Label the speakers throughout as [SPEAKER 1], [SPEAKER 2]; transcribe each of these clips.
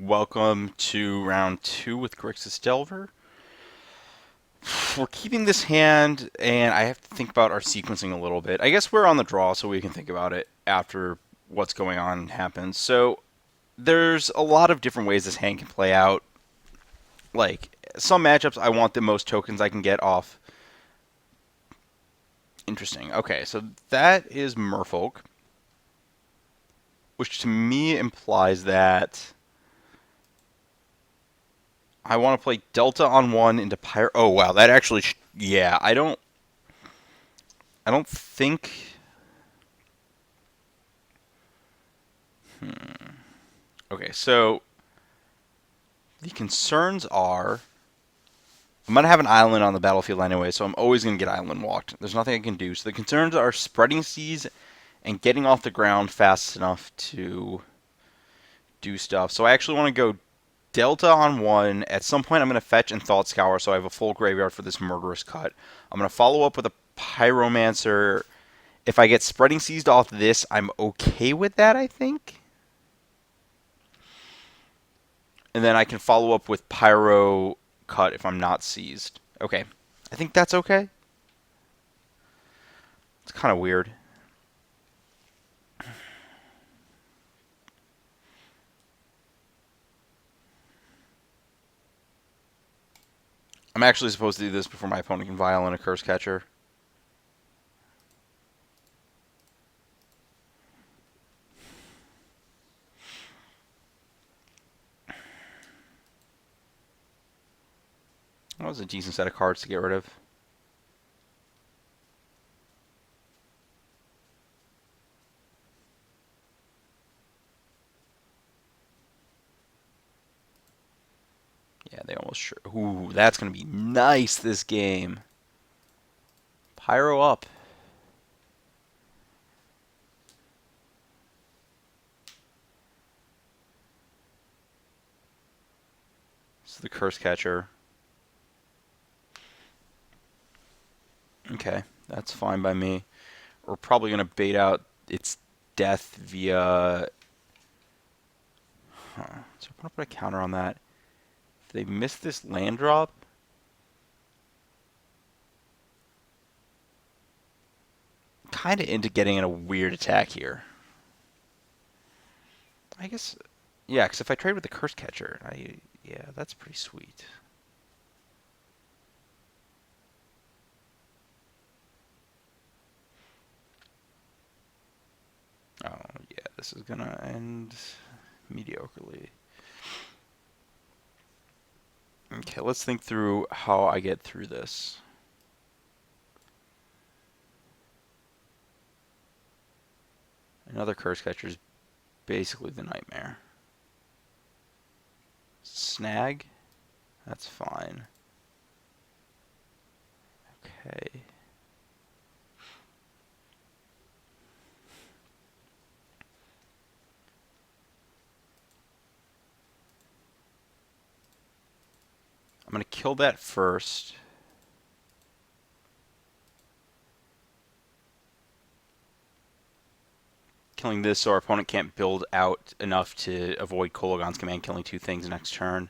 [SPEAKER 1] welcome to round 2 with Grixis Delver. We're keeping this hand, and I have to think about our sequencing a little bit. I guess we're on the draw, so we can think about it after what's going on happens. So there's a lot of different ways this hand can play out. Like, some matchups, I want the most tokens I can get off. Interesting. Okay, so that is Merfolk, which to me implies that I want to play Delta on 1 into Pyro. Oh wow, that actually, yeah. I don't think. Okay, so the concerns are I'm gonna have an island on the battlefield anyway, so I'm always gonna get island walked. There's nothing I can do. So the concerns are spreading seas and getting off the ground fast enough to do stuff. So I actually want to go Delta on 1. At some point, I'm going to fetch and Thought Scour, so I have a full graveyard for this murderous cut. I'm going to follow up with a Pyromancer. If I get Spreading Seized off this, I'm okay with that, I think. And then I can follow up with Pyro Cut if I'm not seized. Okay. I think that's okay. It's kind of weird. I'm actually supposed to do this before my opponent can Violent a Curse Catcher. That was a decent set of cards to get rid of. Yeah, they almost sure. Ooh, that's going to be nice this game. Pyro up. So the Curse Catcher. Okay, that's fine by me. We're probably going to bait out its death via... Huh. So I'm going to put a counter on that. If they miss this land drop... Kind of into getting in a weird attack here. I guess... Yeah, because if I trade with the Curse Catcher, yeah, that's pretty sweet. Oh, yeah, this is going to end mediocrely. Okay, let's think through how I get through this. Another Curse Catcher is basically the nightmare. Snag? That's fine. Okay. I'm going to kill that first. Killing this so our opponent can't build out enough to avoid Kolagon's command killing 2 things next turn.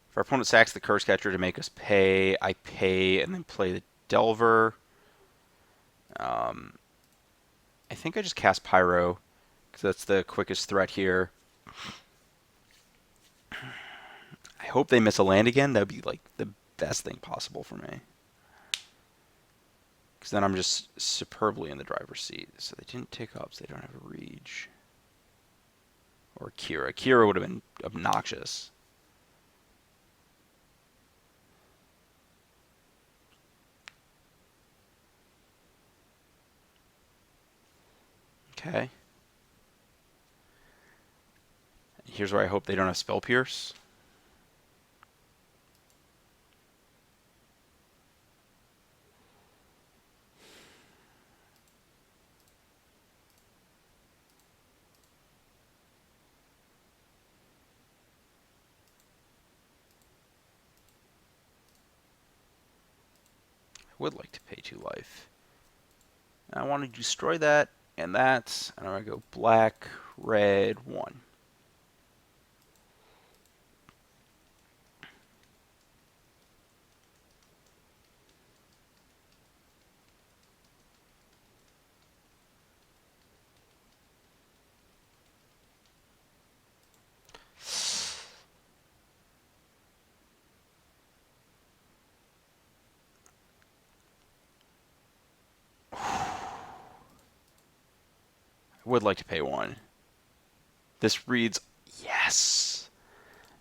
[SPEAKER 1] If our opponent sacks the Curse Catcher to make us pay, I pay and then play the Delver. I think I just cast Pyro because that's the quickest threat here. I hope they miss a land again. That would be like the best thing possible for me. Because then I'm just superbly in the driver's seat. So they didn't take up, so they don't have a Reach. Or Kira. Kira would have been obnoxious. Okay. Here's where I hope they don't have Spell Pierce. I would like to pay 2 life. I want to destroy that and that, and I'm going to go black, red, 1. would like to pay 1. This reads, yes.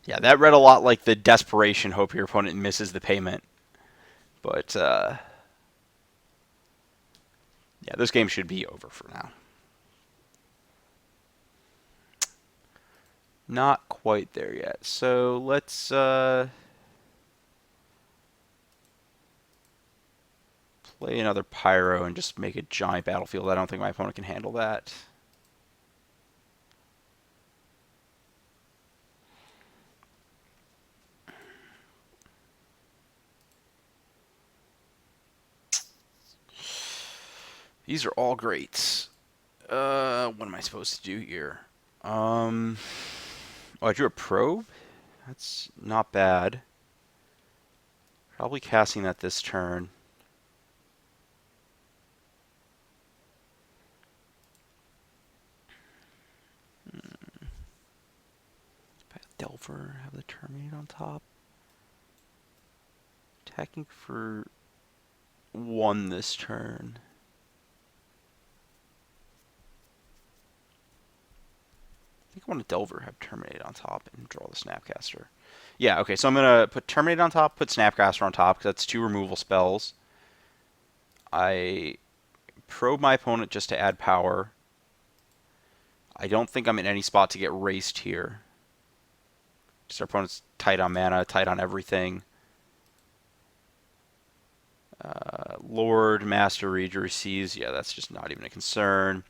[SPEAKER 1] Yeah, that read a lot like the desperation, hope your opponent misses the payment. But, yeah, this game should be over for now. Not quite there yet. So let's play another Pyro and just make a giant battlefield. I don't think my opponent can handle that. These are all great. What am I supposed to do here? Oh, I drew a probe? That's not bad. Probably casting that this turn. Delver, have the Terminate on top. Attacking for 1 this turn. I think I want to Delver, have Terminate on top, and draw the Snapcaster. Yeah, okay, so I'm going to put Terminate on top, put Snapcaster on top, because that's 2 removal spells. I probe my opponent just to add power. I don't think I'm in any spot to get raced here. Just our opponent's tight on mana, tight on everything. Lord, Master, Reader, Seas. Yeah, that's just not even a concern.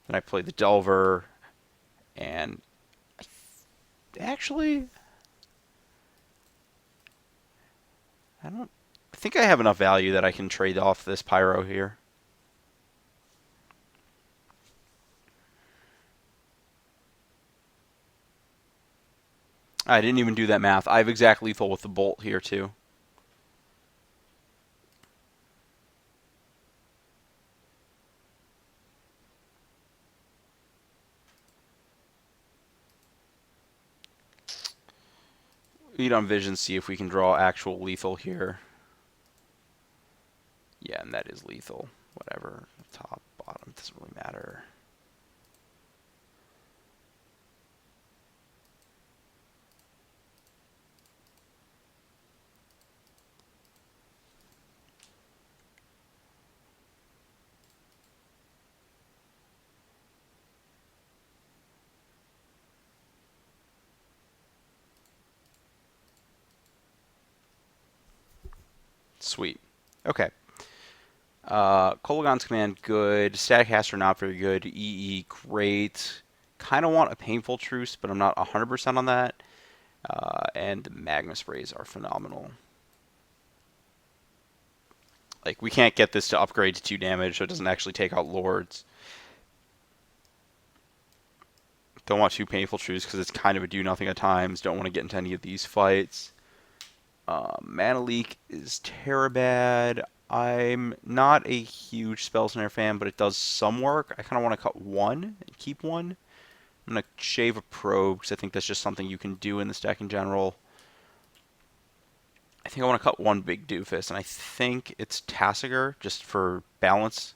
[SPEAKER 1] Then I play the Delver. And actually, I think I have enough value that I can trade off this Pyro here. I didn't even do that math. I have exact lethal with the Bolt here, too. Lead on Vision, see if we can draw actual lethal here. Yeah, and that is lethal. Whatever. Top, bottom, doesn't really matter. Sweet. Okay. Kolaghan's Command, good. Statcaster, not very good. EE, great. Kind of want a Painful Truce, but I'm not 100% on that. And the Magma Sprays are phenomenal. Like, we can't get this to upgrade to 2 damage, so it doesn't actually take out Lords. Don't want 2 Painful Truce because it's kind of a do-nothing at times. Don't want to get into any of these fights. Mana Leak is Terabad. I'm not a huge Spell Snare fan, but it does some work. I kind of want to cut 1 and keep 1. I'm going to shave a Probe because I think that's just something you can do in this deck in general. I think I want to cut 1 big doofus, and I think it's Tasigur, just for balance.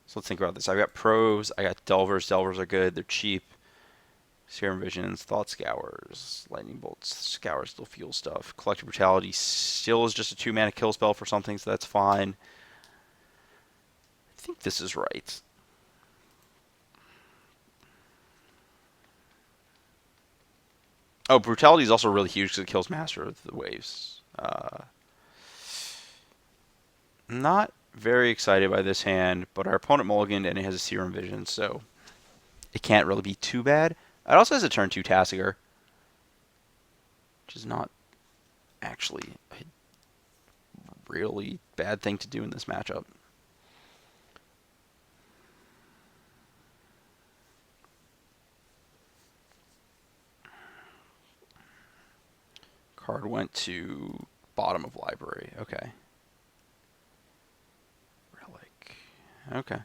[SPEAKER 1] So let's think about this. I've got Probes, I got Delvers. Delvers are good, they're cheap. Serum Visions, Thought Scours, Lightning Bolts, Scour still fuel stuff. Collective Brutality still is just a 2-mana kill spell for something, so that's fine. I think this is right. Oh, Brutality is also really huge because it kills Master of the Waves. Not very excited by this hand, but our opponent mulliganed and it has a Serum Vision, so it can't really be too bad. It also has a turn 2 Tasigur, which is not actually a really bad thing to do in this matchup. Card went to bottom of library. Okay. Relic. Okay.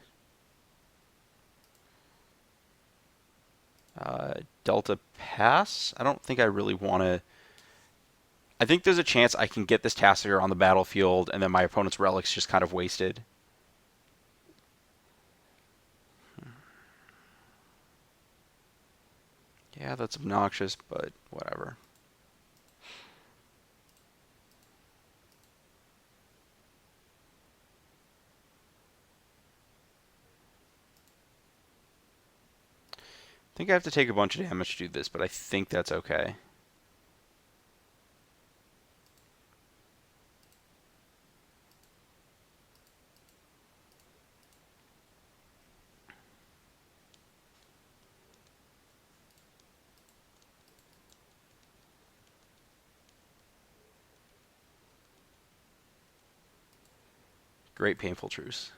[SPEAKER 1] Delta Pass? I don't think I really want to... I think there's a chance I can get this Tasigur on the battlefield and then my opponent's Relic's just kind of wasted. Yeah, that's obnoxious, but whatever. I think I have to take a bunch of damage to do this, but I think that's okay. Great painful truce.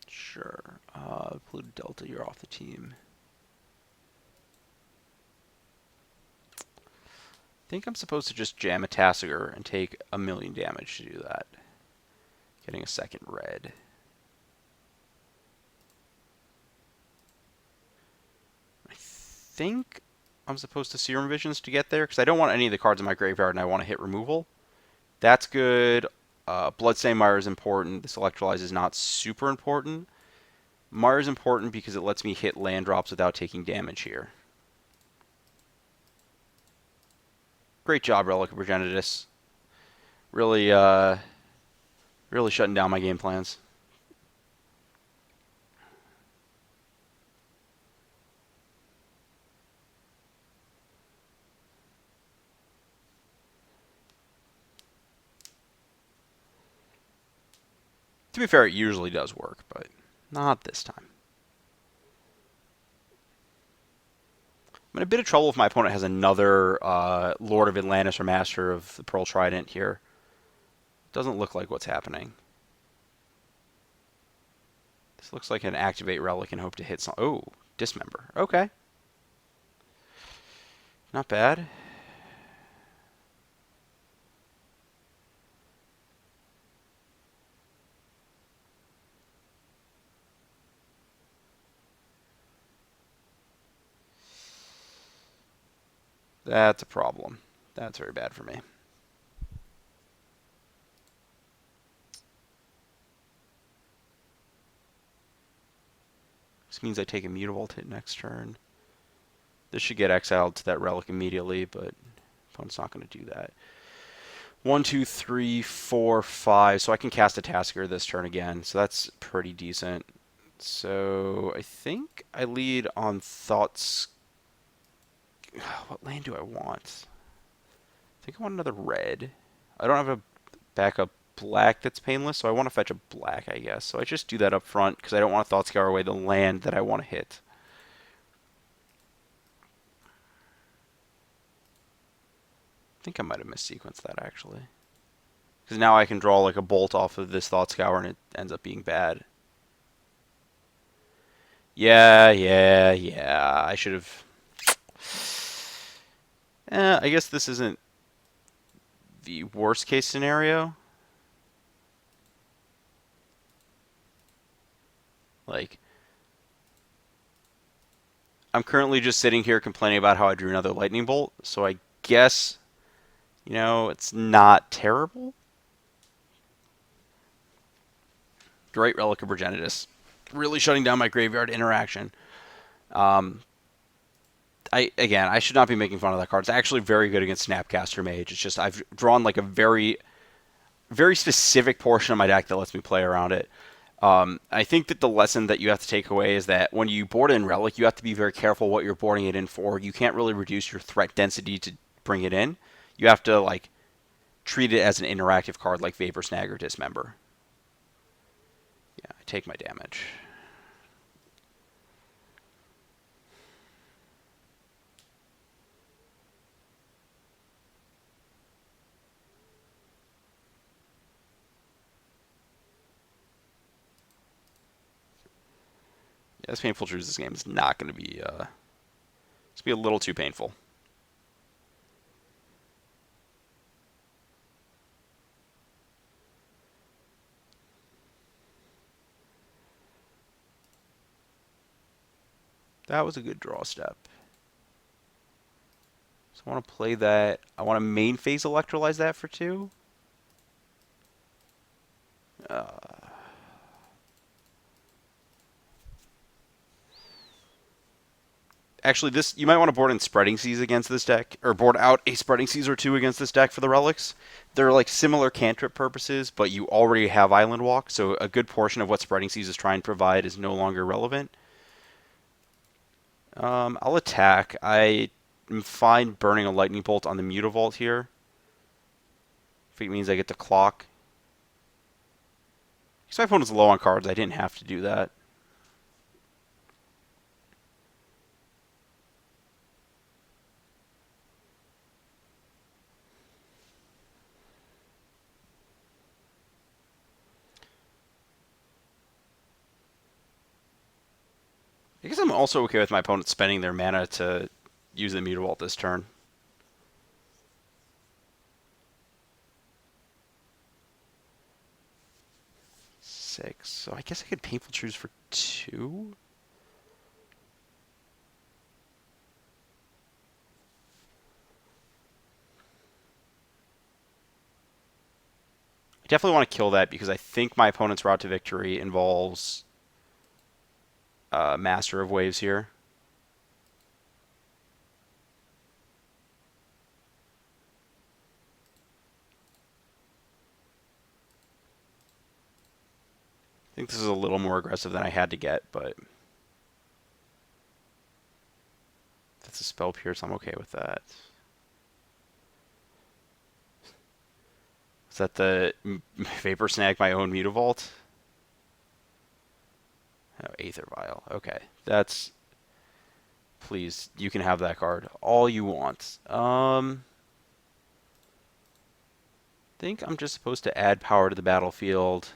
[SPEAKER 1] Sure. Blue Delta, you're off the team. I think I'm supposed to just jam a Tassiger and take 1,000,000 damage to do that. Getting a second red. I think I'm supposed to Serum Visions to get there, because I don't want any of the cards in my graveyard and I want to hit removal. That's good. Bloodstained Mire is important. This Electrolyze is not super important. Mire is important because it lets me hit land drops without taking damage here. Great job, Relic of Progenitus. Really, really shutting down my game plans. To be fair, it usually does work, but not this time. I'm in a bit of trouble if my opponent has another Lord of Atlantis or Master of the Pearl Trident here. Doesn't look like what's happening. This looks like an activate Relic and hope to hit some. Oh, Dismember. Okay. Not bad. That's a problem. That's very bad for me. This means I take Immutable to hit next turn. This should get exiled to that Relic immediately, but opponent's not going to do that. 1, 2, 3, 4, 5. So I can cast a Tasker this turn again. So that's pretty decent. So I think I lead on Thoughts. What land do I want? I think I want another red. I don't have a backup black that's painless, so I want to fetch a black, I guess. So I just do that up front because I don't want to Thought Scour away the land that I want to hit. I think I might have missequenced that, actually. Because now I can draw like a bolt off of this Thought Scour and it ends up being bad. Yeah. I should have... I guess this isn't the worst case scenario. Like, I'm currently just sitting here complaining about how I drew another lightning bolt, so I guess, it's not terrible. Great Relic of Progenitus. Really shutting down my graveyard interaction. I should not be making fun of that card. It's actually very good against Snapcaster Mage. It's just I've drawn like a very, very specific portion of my deck that lets me play around it. I think that the lesson that you have to take away is that when you board in Relic, you have to be very careful what you're boarding it in for. You can't really reduce your threat density to bring it in. You have to treat it as an interactive card like Vapor Snag or Dismember. Yeah, I take my damage. Yeah, this Painful Truths, this game is not going to be... it's going to be a little too painful. That was a good draw step. So I want to play that. I want to main phase Electrolyze that for 2. Actually, this you might want to board in Spreading Seas against this deck, or board out a Spreading Seas or two against this deck for the relics. They're like similar cantrip purposes, but you already have Island Walk, so a good portion of what Spreading Seas is trying to provide is no longer relevant. I'll attack. I am fine burning a Lightning Bolt on the Mutavault here. If it means I get to clock. Because my opponent's low on cards, I didn't have to do that. I guess I'm also okay with my opponent spending their mana to use the Mutavault this turn. Six. So I guess I could Painful Choose for 2? I definitely want to kill that because I think my opponent's route to victory involves Master of Waves here. I think this is a little more aggressive than I had to get, but that's a Spell Pierce. I'm okay with that. Is that the Vapor Snag my own Mutavault? Oh, Aether Vial. Okay. That's... Please, you can have that card all you want. Think I'm just supposed to add power to the battlefield.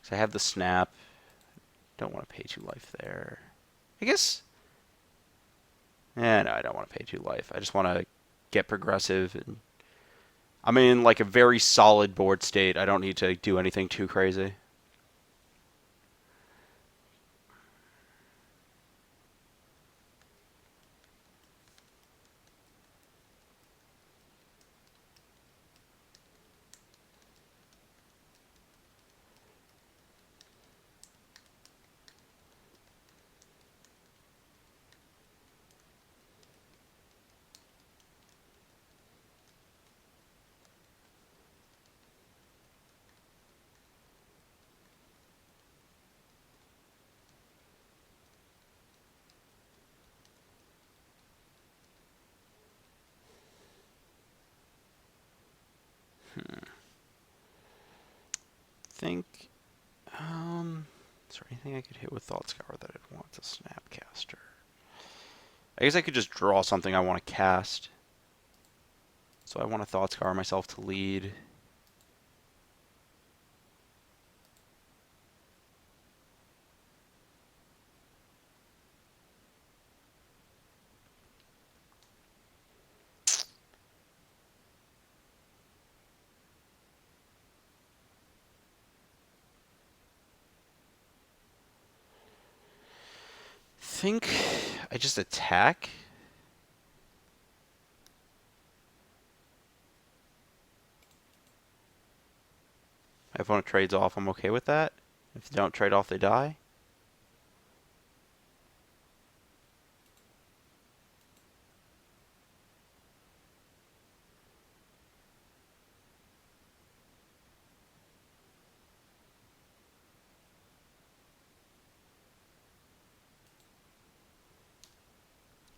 [SPEAKER 1] So I have the snap. Don't want to pay 2 life there. I guess... no, I don't want to pay 2 life. I just want to get progressive. And I'm in like a very solid board state. I don't need to do anything too crazy. Think, is there anything I could hit with Thought Scour that I'd want to Snapcaster? I guess I could just draw something I want to cast. So I want to Thought Scour myself to lead. Think I just attack. My opponent trades off, I'm okay with that. If they don't trade off, they die.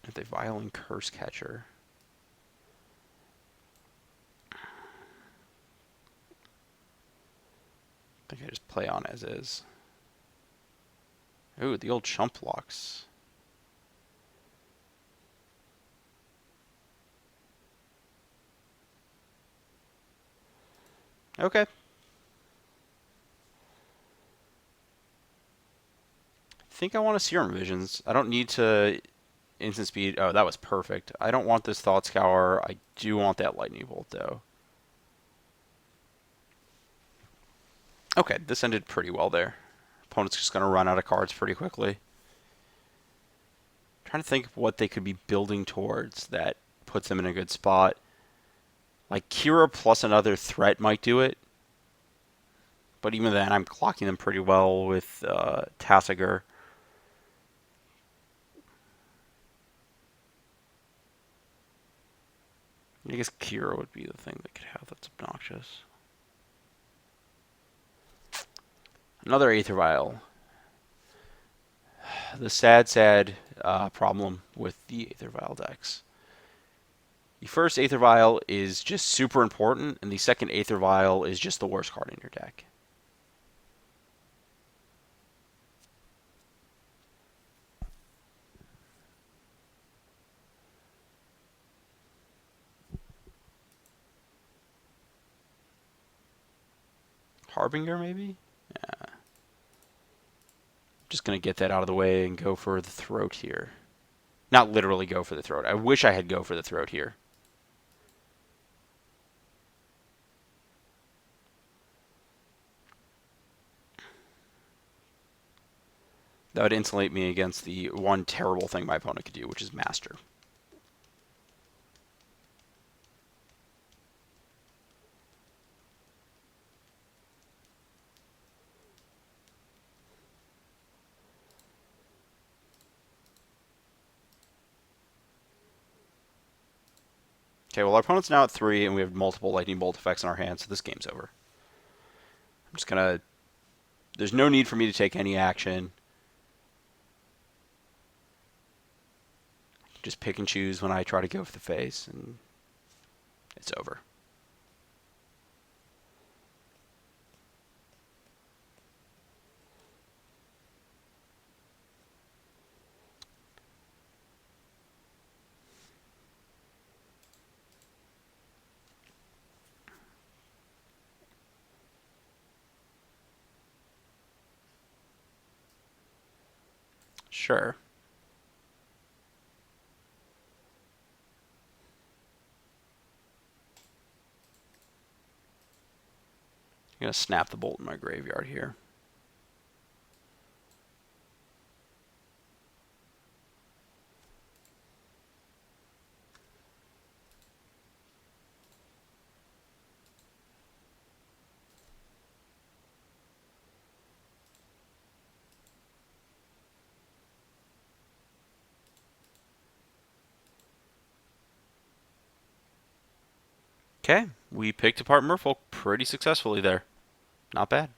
[SPEAKER 1] If they Violent Curse Catcher. I think I just play on as is. Ooh, the old chump blocks. Okay. I think I want to Serum Visions. I don't need to instant speed. Oh, that was perfect. I don't want this Thought Scour. I do want that Lightning Bolt, though. Okay, this ended pretty well there. Opponent's just going to run out of cards pretty quickly. Trying to think of what they could be building towards that puts them in a good spot. Like Kira plus another threat might do it.
[SPEAKER 2] But even then, I'm clocking them pretty well with Tassiger. I guess Kira would be the thing that could have that's obnoxious. Another Aether Vial. The sad problem with the Aether Vial decks. The first Aether Vial is just super important, and the second Aether Vial is just the worst card in your deck. Harbinger, maybe? Yeah. Just going to get that out of the way and go for the throat here. Not literally go for the throat. I wish I had go for the throat here. That would insulate me against the one terrible thing my opponent could do, which is Master. Okay, well, our opponent's now at 3, and we have multiple lightning bolt effects in our hand, so this game's over. I'm just going to... There's no need for me to take any action. Just pick and choose when I try to go for the face, and it's over. Sure. I'm going to snap the bolt in my graveyard here. Okay, we picked apart Merfolk pretty successfully there. Not bad.